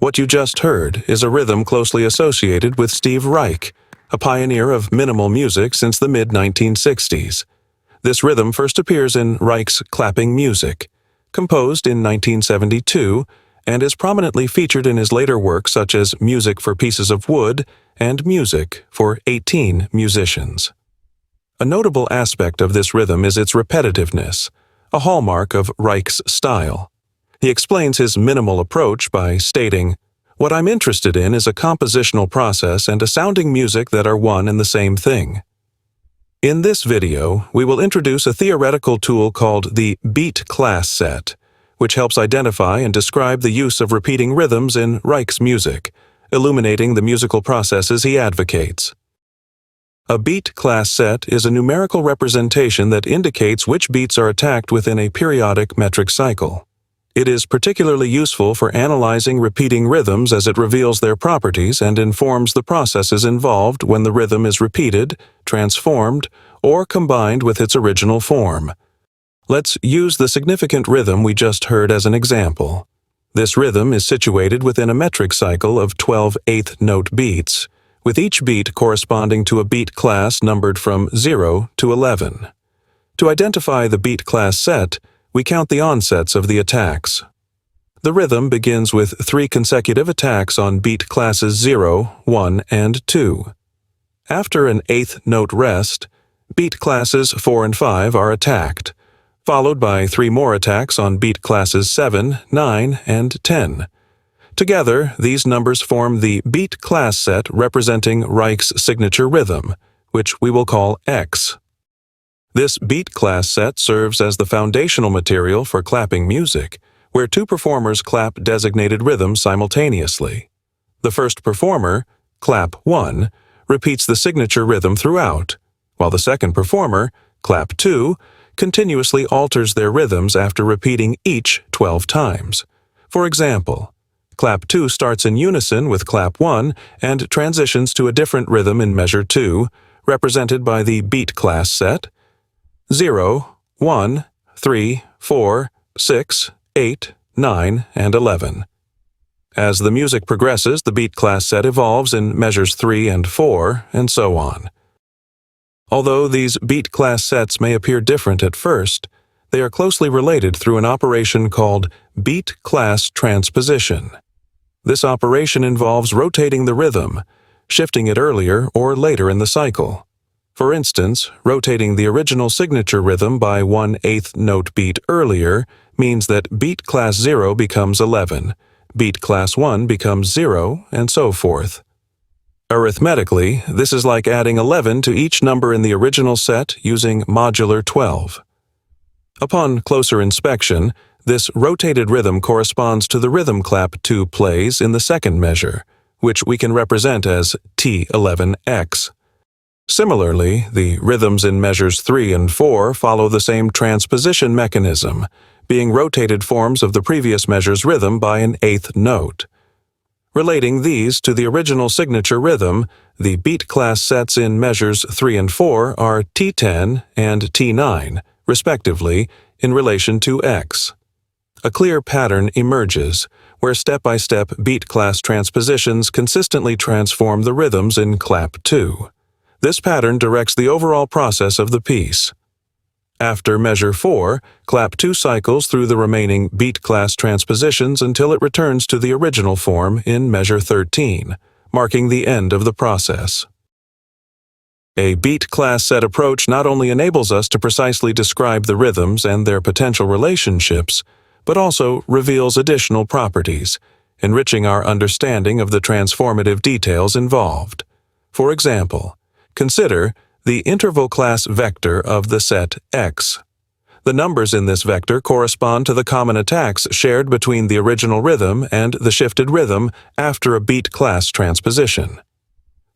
What you just heard is a rhythm closely associated with Steve Reich, a pioneer of minimal music since the mid-1960s. This rhythm first appears in Reich's clapping music, composed in 1972, and is prominently featured in his later works such as Music for Pieces of Wood and Music for 18 Musicians. A notable aspect of this rhythm is its repetitiveness, a hallmark of Reich's style. He explains his minimal approach by stating, "What I'm interested in is a compositional process and a sounding music that are one and the same thing." In this video, we will introduce a theoretical tool called the beat class set, which helps identify and describe the use of repeating rhythms in Reich's music, illuminating the musical processes he advocates. A beat class set is a numerical representation that indicates which beats are attacked within a periodic metric cycle. It is particularly useful for analyzing repeating rhythms as it reveals their properties and informs the processes involved when the rhythm is repeated, transformed, or combined with its original form. Let's use the significant rhythm we just heard as an example. This rhythm is situated within a metric cycle of 12 eighth-note beats, with each beat corresponding to a beat class numbered from 0 to 11. To identify the beat class set, we count the onsets of the attacks. The rhythm begins with 3 consecutive attacks on beat classes 0, 1, and 2. After an eighth-note rest, beat classes 4 and 5 are attacked, followed by 3 more attacks on beat classes 7, 9, and 10. Together, these numbers form the beat class set representing Reich's signature rhythm, which we will call X. This beat class set serves as the foundational material for clapping music, where 2 performers clap designated rhythms simultaneously. The first performer, clap 1, repeats the signature rhythm throughout, while the second performer, clap 2, continuously alters their rhythms after repeating each 12 times. For example, clap 2 starts in unison with clap 1 and transitions to a different rhythm in measure 2, represented by the beat class set 0, 1, 3, 4, 6, 8, 9, and 11. As the music progresses, the beat class set evolves in measures 3 and 4, and so on. Although these beat class sets may appear different at first, they are closely related through an operation called beat class transposition. This operation involves rotating the rhythm, shifting it earlier or later in the cycle. For instance, rotating the original signature rhythm by 1/8 note beat earlier means that beat class 0 becomes 11, beat class 1 becomes 0, and so forth. Arithmetically, this is like adding 11 to each number in the original set using modular 12. Upon closer inspection, this rotated rhythm corresponds to the rhythm clap 2 plays in the second measure, which we can represent as T11X. Similarly, the rhythms in measures 3 and 4 follow the same transposition mechanism, being rotated forms of the previous measure's rhythm by an eighth note. Relating these to the original signature rhythm, the beat class sets in measures 3 and 4 are T10 and T9, respectively, in relation to X. A clear pattern emerges, where step-by-step beat class transpositions consistently transform the rhythms in clap 2. This pattern directs the overall process of the piece. After measure 4, clap 2 cycles through the remaining beat class transpositions until it returns to the original form in measure 13, marking the end of the process. A beat class set approach not only enables us to precisely describe the rhythms and their potential relationships, but also reveals additional properties, enriching our understanding of the transformative details involved. For example, consider the interval class vector of the set X. The numbers in this vector correspond to the common attacks shared between the original rhythm and the shifted rhythm after a beat class transposition.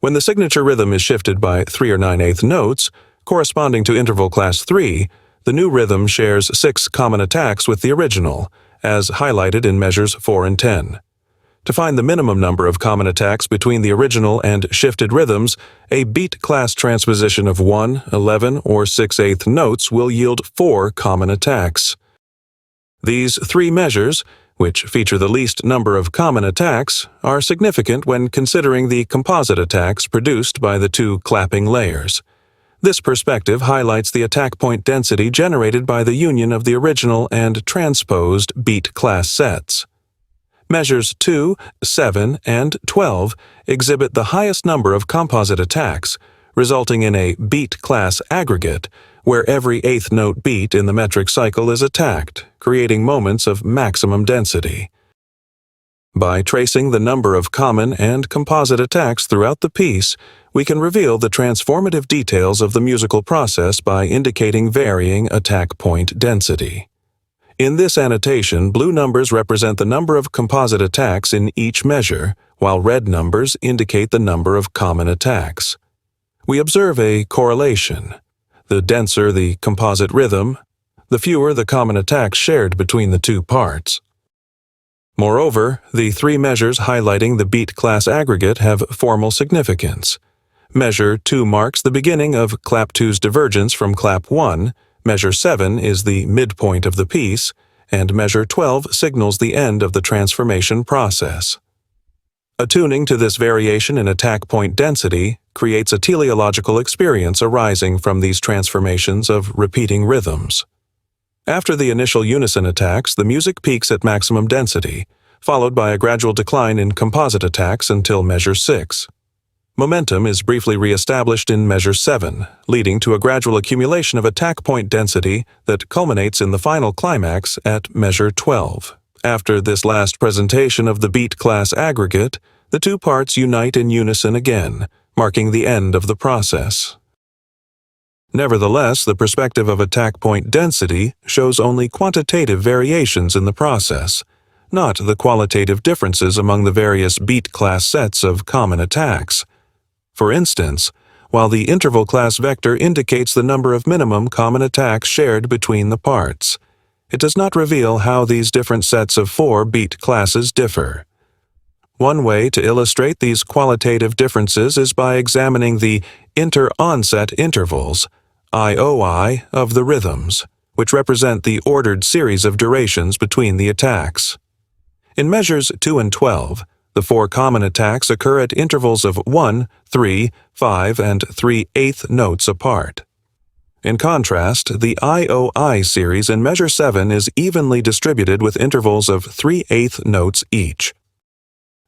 When the signature rhythm is shifted by 3 or 9/8 notes, corresponding to interval class 3, the new rhythm shares 6 common attacks with the original, as highlighted in measures 4 and 10. To find the minimum number of common attacks between the original and shifted rhythms, a beat class transposition of 1, 11, or 6/8 notes will yield 4 common attacks. These 3 measures, which feature the least number of common attacks, are significant when considering the composite attacks produced by the two clapping layers. This perspective highlights the attack point density generated by the union of the original and transposed beat class sets. Measures 2, 7, and 12 exhibit the highest number of composite attacks, resulting in a beat class aggregate, where every eighth note beat in the metric cycle is attacked, creating moments of maximum density. By tracing the number of common and composite attacks throughout the piece, we can reveal the transformative details of the musical process by indicating varying attack point density. In this annotation, blue numbers represent the number of composite attacks in each measure, while red numbers indicate the number of common attacks. We observe a correlation. The denser the composite rhythm, the fewer the common attacks shared between the two parts. Moreover, the three measures highlighting the beat class aggregate have formal significance. Measure 2 marks the beginning of clap 2's divergence from clap 1, measure 7 is the midpoint of the piece, and measure 12 signals the end of the transformation process. Attuning to this variation in attack point density creates a teleological experience arising from these transformations of repeating rhythms. After the initial unison attacks, the music peaks at maximum density, followed by a gradual decline in composite attacks until measure 6. Momentum is briefly re-established in measure 7, leading to a gradual accumulation of attack point density that culminates in the final climax at measure 12. After this last presentation of the beat class aggregate, the two parts unite in unison again, marking the end of the process. Nevertheless, the perspective of attack point density shows only quantitative variations in the process, not the qualitative differences among the various beat class sets of common attacks. For instance, while the interval class vector indicates the number of minimum common attacks shared between the parts, it does not reveal how these different sets of 4 beat classes differ. One way to illustrate these qualitative differences is by examining the inter-onset intervals, IOI, of the rhythms, which represent the ordered series of durations between the attacks. In measures 2 and 12, the 4 common attacks occur at intervals of 1, 3, 5, and 3/8 notes apart. In contrast, the IOI series in measure 7 is evenly distributed with intervals of 3/8 notes each.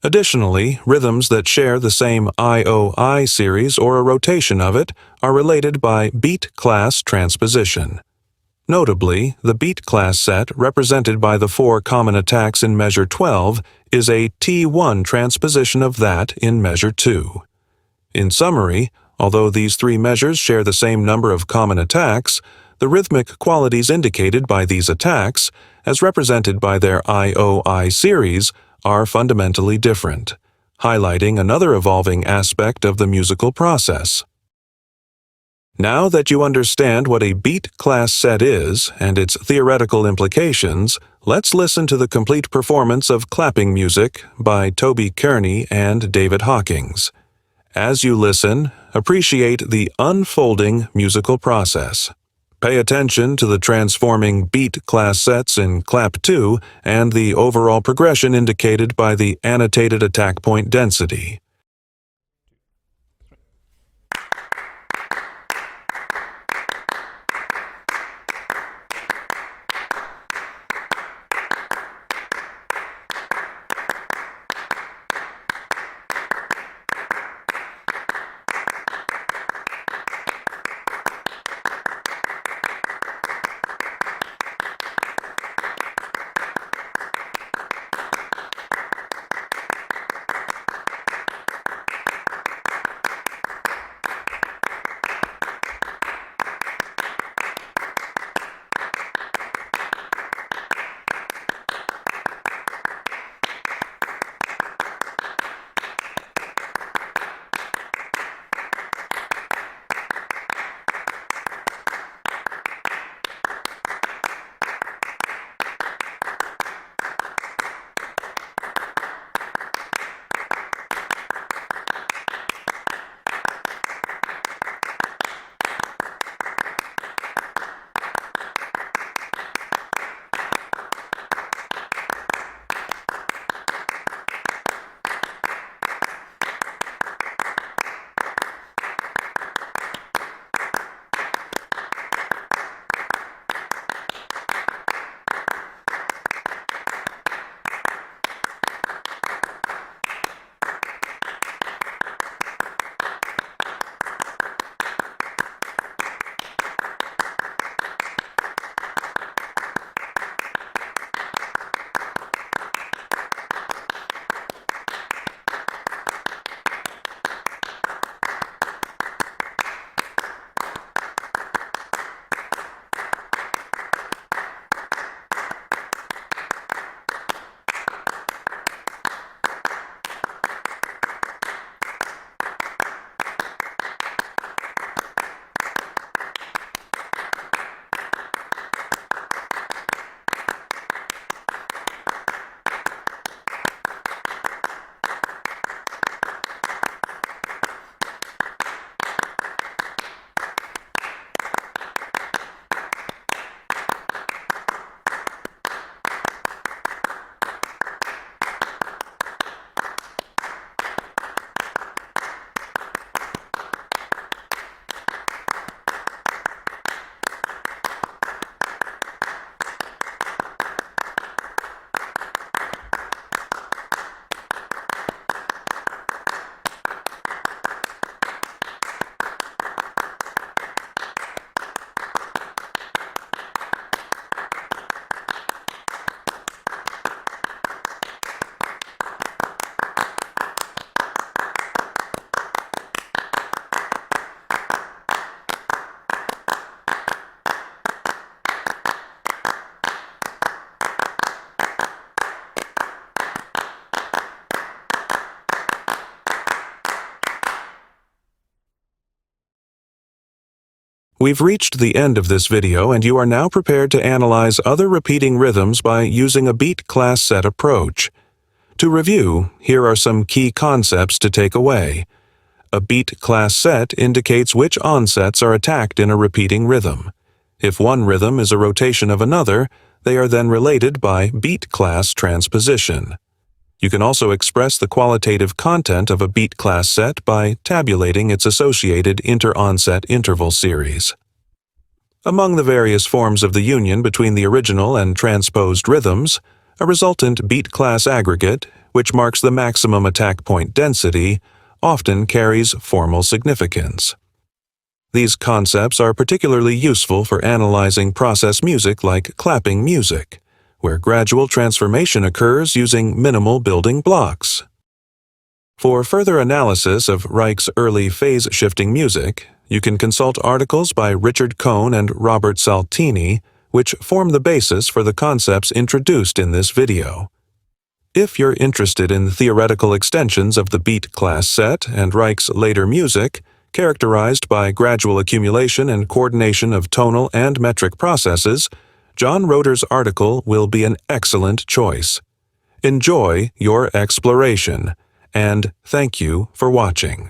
Additionally, rhythms that share the same IOI series or a rotation of it are related by beat class transposition. Notably, the beat class set represented by the 4 common attacks in measure 12 is a T1 transposition of that in measure 2. In summary, although these 3 measures share the same number of common attacks, the rhythmic qualities indicated by these attacks, as represented by their IOI series, are fundamentally different, highlighting another evolving aspect of the musical process. Now that you understand what a beat class set is and its theoretical implications, let's listen to the complete performance of clapping music by Toby Kearney and David Hawkins. As you listen, appreciate the unfolding musical process. Pay attention to the transforming beat class sets in clap 2 and the overall progression indicated by the annotated attack point density. We've reached the end of this video, and you are now prepared to analyze other repeating rhythms by using a beat class set approach. To review, here are some key concepts to take away. A beat class set indicates which onsets are attacked in a repeating rhythm. If one rhythm is a rotation of another, they are then related by beat class transposition. You can also express the qualitative content of a beat class set by tabulating its associated inter-onset interval series. Among the various forms of the union between the original and transposed rhythms, a resultant beat class aggregate, which marks the maximum attack point density, often carries formal significance. These concepts are particularly useful for analyzing process music like clapping music, where gradual transformation occurs using minimal building blocks. For further analysis of Reich's early phase-shifting music, you can consult articles by Richard Cohn and Robert Saltini, which form the basis for the concepts introduced in this video. If you're interested in theoretical extensions of the beat class set and Reich's later music, characterized by gradual accumulation and coordination of tonal and metric processes, John Roeder's article will be an excellent choice. Enjoy your exploration, and thank you for watching.